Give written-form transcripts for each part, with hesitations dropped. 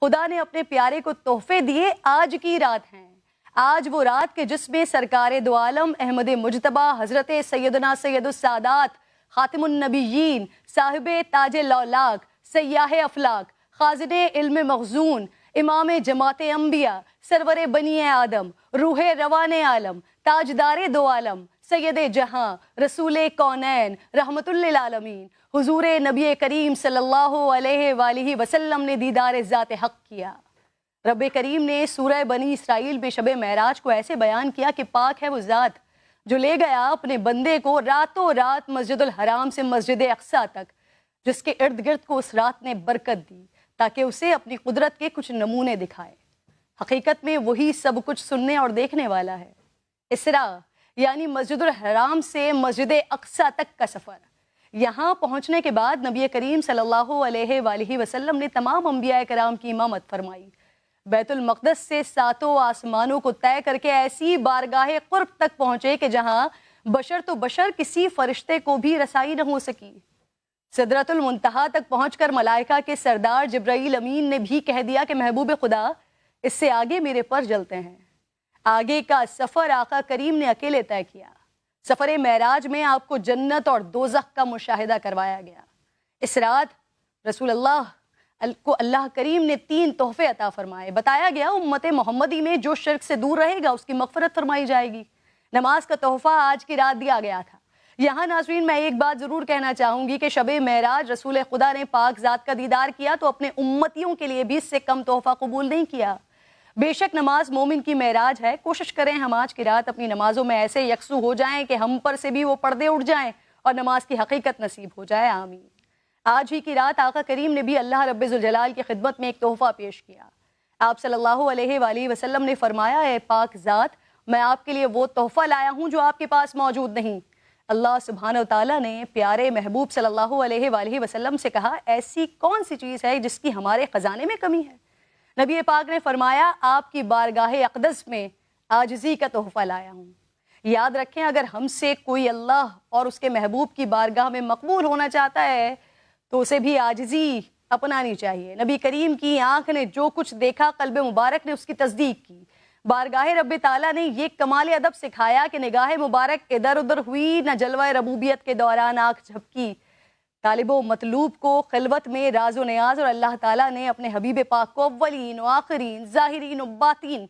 خدا نے اپنے پیارے کو تحفے دیے، آج کی رات ہیں۔ آج وہ رات کے جس میں سرکار دو عالم احمد مجتبیٰ حضرت سیدنا سید السادات خاتم النبیین صاحب تاج لولاک سیاح افلاک خازن علم مخزون امام جماعت انبیاء سرور بنی آدم روح روان عالم تاجدار دو عالم سید جہاں رسول کونین رحمت للعالمین حضور نبی کریم صلی اللہ علیہ وآلہ وسلم نے دیدار ذات حق کیا۔ رب کریم نے سورہ بنی اسرائیل میں شب معراج کو ایسے بیان کیا کہ پاک ہے وہ ذات جو لے گیا اپنے بندے کو راتوں رات مسجد الحرام سے مسجد اقصیٰ تک، جس کے ارد گرد کو اس رات نے برکت دی تاکہ اسے اپنی قدرت کے کچھ نمونے دکھائے۔ حقیقت میں وہی سب کچھ سننے اور دیکھنے والا ہے۔ اسراء یعنی مسجد الحرام سے مسجد اقصیٰ تک کا سفر۔ یہاں پہنچنے کے بعد نبی کریم صلی اللہ علیہ وآلہ وسلم نے تمام انبیاء کرام کی امامت فرمائی۔ بیت المقدس سے ساتوں آسمانوں کو طے کر کے ایسی بارگاہ قرب تک پہنچے کہ جہاں بشر تو بشر کسی فرشتے کو بھی رسائی نہ ہو سکی۔ سدرۃ المنتہا تک پہنچ کر ملائکہ کے سردار جبرائیل امین نے بھی کہہ دیا کہ محبوب خدا اس سے آگے میرے پر جلتے ہیں۔ آگے کا سفر آقا کریم نے اکیلے طے کیا۔ سفر معراج میں آپ کو جنت اور دوزخ کا مشاہدہ کروایا گیا۔ اس رات رسول اللہ کو اللہ کریم نے 3 تحفے عطا فرمائے۔ بتایا گیا امت محمدی میں جو شرک سے دور رہے گا اس کی مغفرت فرمائی جائے گی۔ نماز کا تحفہ آج کی رات دیا گیا تھا۔ یہاں ناظرین میں ایک بات ضرور کہنا چاہوں گی کہ شب معراج رسول خدا نے پاک ذات کا دیدار کیا تو اپنے امتیوں کے لیے بھی اس سے کم تحفہ قبول نہیں کیا۔ بے شک نماز مومن کی معراج ہے۔ کوشش کریں ہم آج کی رات اپنی نمازوں میں ایسے یکسو ہو جائیں کہ ہم پر سے بھی وہ پردے اٹھ جائیں اور نماز کی حقیقت نصیب ہو جائے، آمین۔ آج ہی کی رات آقا کریم نے بھی اللہ رب ذوالجلال کی خدمت میں ایک تحفہ پیش کیا۔ آپ صلی اللہ علیہ وآلہ وسلم نے فرمایا، اے پاک ذات، میں آپ کے لیے وہ تحفہ لایا ہوں جو آپ کے پاس موجود نہیں۔ اللہ سبحانہ وتعالیٰ نے پیارے محبوب صلی اللہ علیہ وآلہ وسلم سے کہا، ایسی کون سی چیز ہے جس کی ہمارے خزانے میں کمی ہے؟ نبی پاک نے فرمایا، آپ کی بارگاہ اقدس میں عاجزی کا تحفہ لایا ہوں۔ یاد رکھیں اگر ہم سے کوئی اللہ اور اس کے محبوب کی بارگاہ میں مقبول ہونا چاہتا ہے تو اسے بھی عاجزی اپنانی چاہیے۔ نبی کریم کی آنکھ نے جو کچھ دیکھا قلب مبارک نے اس کی تصدیق کی۔ بارگاہ رب تعالیٰ نے یہ کمال ادب سکھایا کہ نگاہ مبارک ادھر ادھر ہوئی نہ جلوہ ربوبیت کے دوران آنکھ جھپکی۔ طالب و مطلوب کو خلوت میں راز و نیاز، اور اللہ تعالیٰ نے اپنے حبیب پاک کو اولین و آخرین ظاہرین و باطین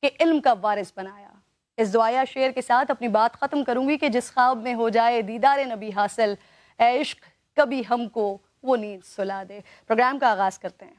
کے علم کا وارث بنایا۔ اس دعائیہ شعر کے ساتھ اپنی بات ختم کروں گی کہ جس خواب میں ہو جائے دیدار نبی حاصل، اے عشق کبھی ہم کو وہ نیند سلا دے۔ پروگرام کا آغاز کرتے ہیں۔